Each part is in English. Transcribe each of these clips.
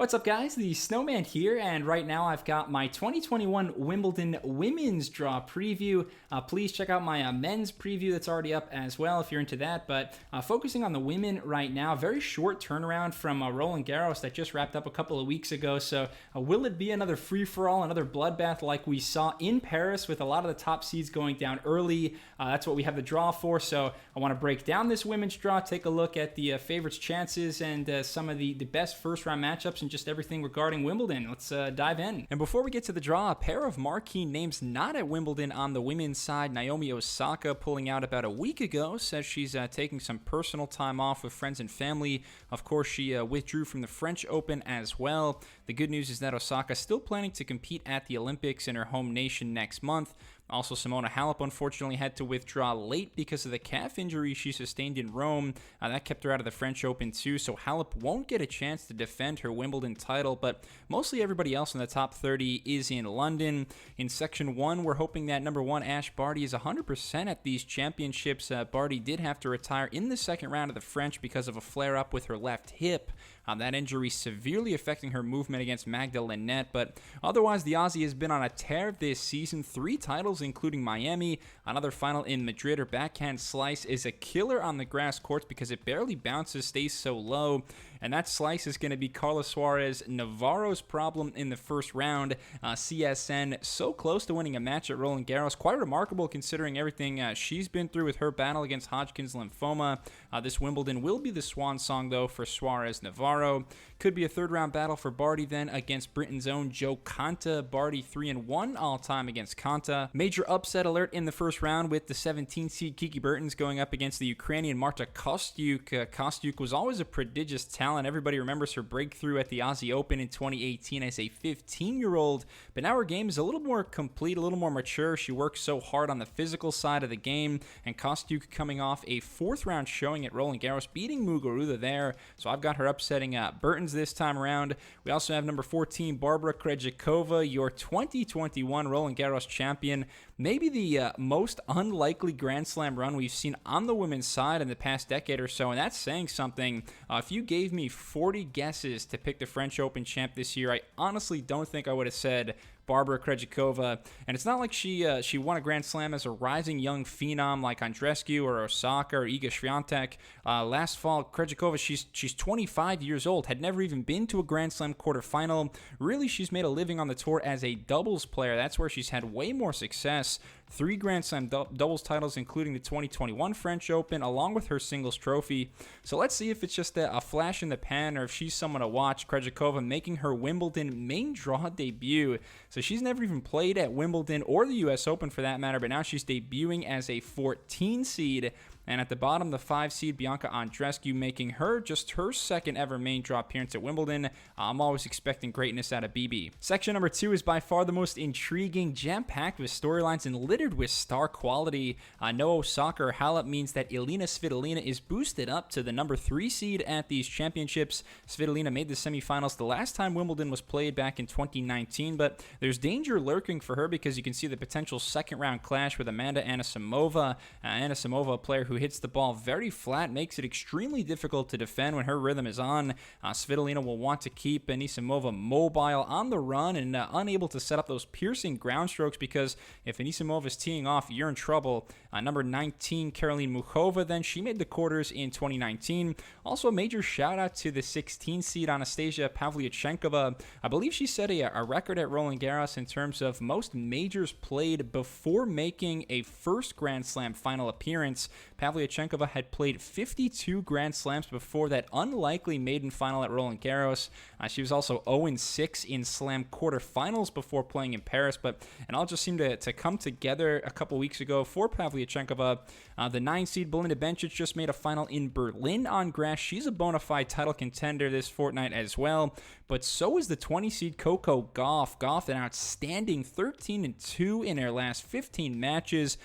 What's up, guys? The Snowman here, and right now I've got my 2021 Wimbledon women's draw preview. Please check out my men's preview that's already up as well if you're into that, but focusing on the women right now, very short turnaround from Roland Garros that just wrapped up a couple of weeks ago, so will it be another free-for-all, another bloodbath like we saw in Paris with a lot of the top seeds going down early? That's what we have the draw for, so I want to break down this women's draw, take a look at the favorites' chances and some of the best first-round matchups and just everything regarding Wimbledon. Let's dive in. And before we get to the draw, a pair of marquee names not at Wimbledon on the women's side. Naomi Osaka pulling out about a week ago, says she's taking some personal time off with friends and family. Of course, she withdrew from the French Open as well. The good news is that Osaka still planning to compete at the Olympics in her home nation next month. Also, Simona Halep unfortunately had to withdraw late because of the calf injury she sustained in Rome. That kept her out of the French Open too, so Halep won't get a chance to defend her Wimbledon title, but mostly everybody else in the top 30 is in London. In Section 1, we're hoping that number 1 Ash Barty is 100% at these championships. Barty did have to retire in the second round of the French because of a flare-up with her left hip. That injury severely affecting her movement against Magda Linette, but otherwise the Aussie has been on a tear this season. 3 titles, including Miami. Another final in Madrid. Her backhand slice is a killer on the grass courts because it barely bounces, stays so low, and that slice is going to be Carlos Suarez Navarro's problem in the first round. CSN so close to winning a match at Roland Garros. Quite remarkable considering everything she's been through with her battle against Hodgkin's lymphoma. This Wimbledon will be the swan song, though, for Suarez Navarro. Could be a third-round battle for Barty then against Britain's own Joe Konta. Barty 3-1 all-time against Konta. Major upset alert in the first round with the 17-seed Kiki Bertens going up against the Ukrainian Marta Kostyuk. Kostyuk was always a prodigious talent. Everybody remembers her breakthrough at the Aussie Open in 2018 as a 15-year-old, but now her game is a little more complete, a little more mature. She works so hard on the physical side of the game, and Kostyuk coming off a fourth-round showing at Roland Garros, beating Muguruza there, so I've got her upsetting Bertens this time around. We also have number 14, Barbara Krejcikova, your 2021 Roland Garros champion. Maybe the most unlikely Grand Slam run we've seen on the women's side in the past decade or so, and that's saying something. If you gave me 40 guesses to pick the French Open champ this year, I honestly don't think I would have said Barbara Krejcikova, and it's not like she won a Grand Slam as a rising young phenom like Andreescu or Osaka or Iga Swiatek. Last fall, Krejcikova, she's 25 years old, had never even been to a Grand Slam quarterfinal. Really, she's made a living on the tour as a doubles player. That's where she's had way more success. 3 Grand Slam doubles titles, including the 2021 French Open, along with her singles trophy. So let's see if it's just a flash in the pan or if she's someone to watch. Krejcikova making her Wimbledon main draw debut. So she's never even played at Wimbledon or the U.S. Open for that matter, but now she's debuting as a 14 seed. And at the bottom, the 5 seed Bianca Andreescu, making her just her second ever main draw appearance at Wimbledon. I'm always expecting greatness out of BB. Section number 2 is by far the most intriguing, jam-packed with storylines and littered with star quality. No Osaka or Halep means that Elina Svitolina is boosted up to the number 3 seed at these championships. Svitolina made the semifinals the last time Wimbledon was played back in 2019, but there's danger lurking for her because you can see the potential second round clash with Amanda Anisimova. Anisimova, a player who hits the ball very flat, makes it extremely difficult to defend when her rhythm is on. Svitolina will want to keep Anisimova mobile on the run and unable to set up those piercing ground strokes, because if Anisimova is teeing off, you're in trouble. Number 19, Caroline Muchova, then she made the quarters in 2019. Also, a major shout out to the 16 seed Anastasia Pavlyuchenkova. I believe she set a record at Roland Garros in terms of most majors played before making a first Grand Slam final appearance. Pavlyuchenkova had played 52 Grand Slams before that unlikely maiden final at Roland Garros. She was also 0-6 in Slam quarterfinals before playing in Paris, but it all just seemed to come together a couple weeks ago for Pavlyuchenkova. The 9 seed Belinda Bencic just made a final in Berlin on grass. She's a bona fide title contender this fortnight as well, but so is the 20 seed Coco Gauff. Gauff, an outstanding 13-2 in her last 15 matches.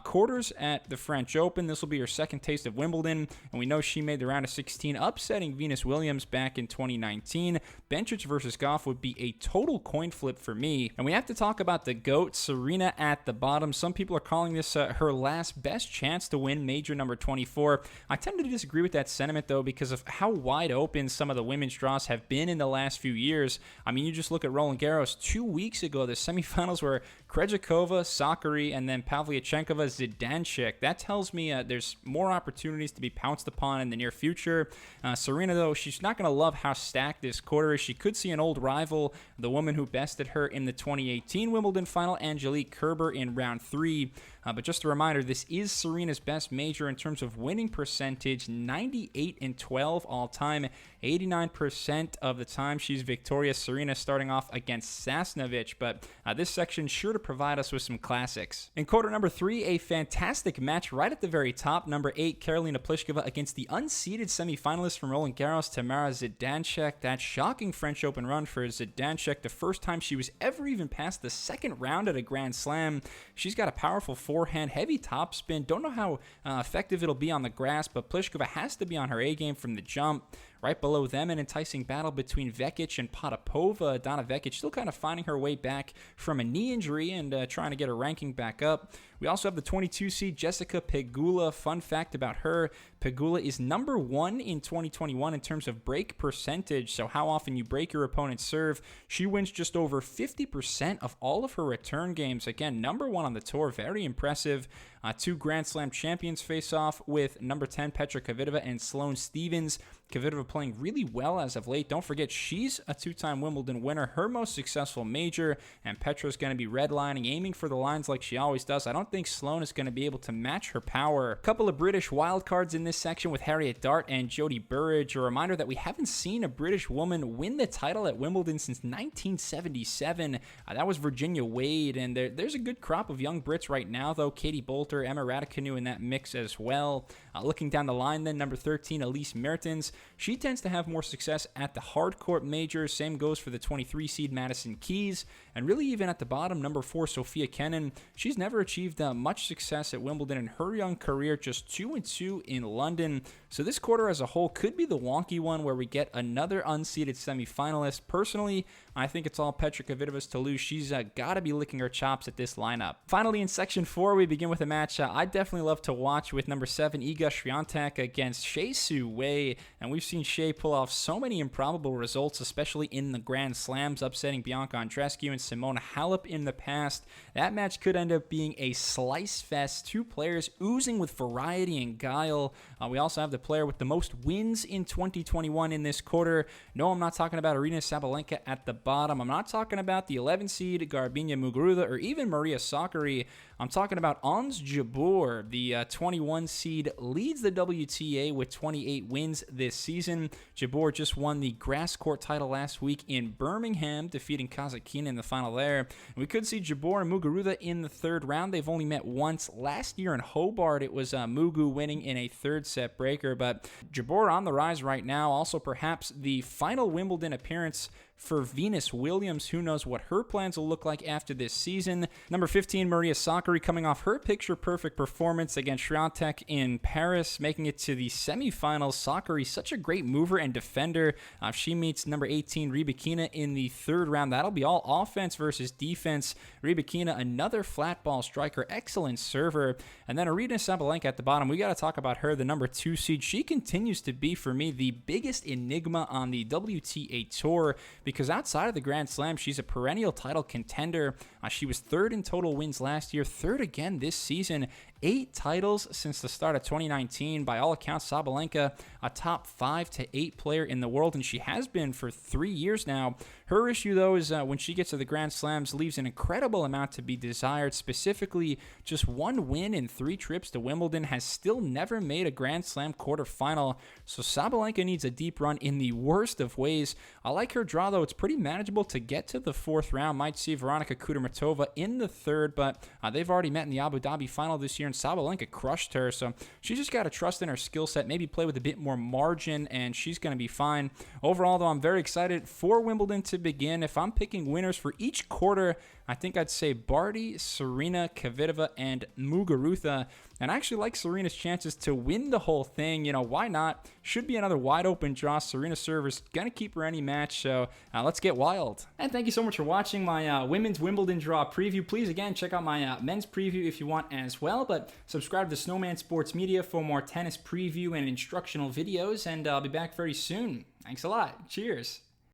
Quarters at the French Open. This will be her second taste of Wimbledon, and we know she made the round of 16, upsetting Venus Williams back in 2019. Bencic versus Gauff would be a total coin flip for me. And we have to talk about the GOAT, Serena, at the bottom. bottom. Some people are calling this her last best chance to win major number 24. I tend to disagree with that sentiment, though, because of how wide open some of the women's draws have been in the last few years. I mean, you just look at Roland Garros 2 weeks ago. The semifinals were Krejcikova, Sakkari, and then Pavlyuchenkova, Zidansek. That tells me there's more opportunities to be pounced upon in the near future. Serena, though, she's not going to love how stacked this quarter is. She could see an old rival, the woman who bested her in the 2018 Wimbledon final, Angelique Kerber, in round 3. But just a reminder, this is Serena's best major in terms of winning percentage, 98-12 all time. 89% of the time she's victorious. Serena starting off against Sasnovich, but this section sure to provide us with some classics. In quarter number 3, a fantastic match right at the very top. Number 8, Karolina Pliskova against the unseeded semifinalist from Roland Garros, Tamara Zidansek. That shocking French Open run for Zidansek, the first time she was ever even past the second round at a Grand Slam. She's got a powerful forehand, heavy topspin. Don't know how effective it'll be on the grass, but Pliskova has to be on her A game from the jump. Right below them, an enticing battle between Vekic and Potapova. Donna Vekic still kind of finding her way back from a knee injury and trying to get her ranking back up. We also have the 22 seed Jessica Pegula. Fun fact about her, Pegula is number 1 in 2021 in terms of break percentage, so how often you break your opponent's serve. She wins just over 50% of all of her return games. Again, number 1 on the tour, very impressive. 2 Grand Slam champions face off with number 10 Petra Kvitova and Sloane Stephens. Kvitova playing really well as of late. Don't forget, she's a 2-time Wimbledon winner, her most successful major, and Petra's going to be redlining, aiming for the lines like she always does. I don't think Sloane is going to be able to match her power. A couple of British wildcards in this section with Harriet Dart and Jodie Burrage. A reminder that we haven't seen a British woman win the title at Wimbledon since 1977. That was Virginia Wade, and there's a good crop of young Brits right now, though. Katie Boulter, Emma Raducanu in that mix as well. Looking down the line then, number 13, Elise Mertens. She tends to have more success at the hardcourt majors. Same goes for the 23 seed Madison Keys. And really even at the bottom, number 4, Sophia Kenin. She's never achieved much success at Wimbledon in her young career, just 2-2 in London. So this quarter as a whole could be the wonky one where we get another unseeded semifinalist. Personally, I think it's all Petra Kvitova's to lose. She's got to be licking her chops at this lineup. Finally, in section 4, we begin with a match I definitely love to watch with number 7, Iga Swiatek against Shea Su Wei. And we've seen Shea pull off so many improbable results, especially in the Grand Slams, upsetting Bianca Andreescu and Simona Halep in the past. That match could end up being a slice fest. 2 players oozing with variety and guile. We also have the player with the most wins in 2021 in this quarter. No, I'm not talking about Aryna Sabalenka at the bottom. I'm not talking about the 11 seed Garbiñe Muguruza or even Maria Sakkari. I'm talking about Ons Jabeur. The 21 seed leads the WTA with 28 wins this season. Jabeur just won the grass court title last week in Birmingham, defeating Kazakhina in the final there. And we could see Jabeur and Muguruza in the third round. They've only met once. Last year in Hobart, it was Mugu winning in a third set breaker, but Jabeur on the rise right now. Also perhaps the final Wimbledon appearance for Venus Williams. Who knows what her plans will look like after this season. Number 15, Maria Sakkari, coming off her picture-perfect performance against Swiatek in Paris, making it to the semifinals. Sakkari, such a great mover and defender. She meets number 18, Rybakina, in the third round. That'll be all offense versus defense. Rybakina, another flat ball striker, excellent server. And then Aryna Sabalenka at the bottom. We got to talk about her, the number 2 seed. She continues to be, for me, the biggest enigma on the WTA Tour, because outside of the Grand Slam, she's a perennial title contender. She was 3rd in total wins last year, 3rd again this season. 8 titles since the start of 2019. By all accounts, Sabalenka, a top 5 to 8 player in the world, and she has been for 3 years now. Her issue, though, is when she gets to the Grand Slams, leaves an incredible amount to be desired. Specifically, just 1 win in 3 trips to Wimbledon, has still never made a Grand Slam quarterfinal. So Sabalenka needs a deep run in the worst of ways. I like her draw, though. It's pretty manageable to get to the 4th round. Might see Veronika Kudermetova in the 3rd, but they've already met in the Abu Dhabi final this year, and Sabalenka crushed her. So she just got to trust in her skill set, maybe play with a bit more margin, and she's going to be fine. Overall, though, I'm very excited for Wimbledon to begin. If I'm picking winners for each quarter, I think I'd say Barty, Serena, Kvitova, and Muguruza. and I actually like Serena's chances to win the whole thing. Why not? Should be another wide open draw. Serena server's going to keep her any match, so let's get wild. And thank you so much for watching my women's Wimbledon draw preview. Please, again, check out my men's preview if you want as well, but subscribe to Snowman Sports Media for more tennis preview and instructional videos, and I'll be back very soon. Thanks a lot. Cheers.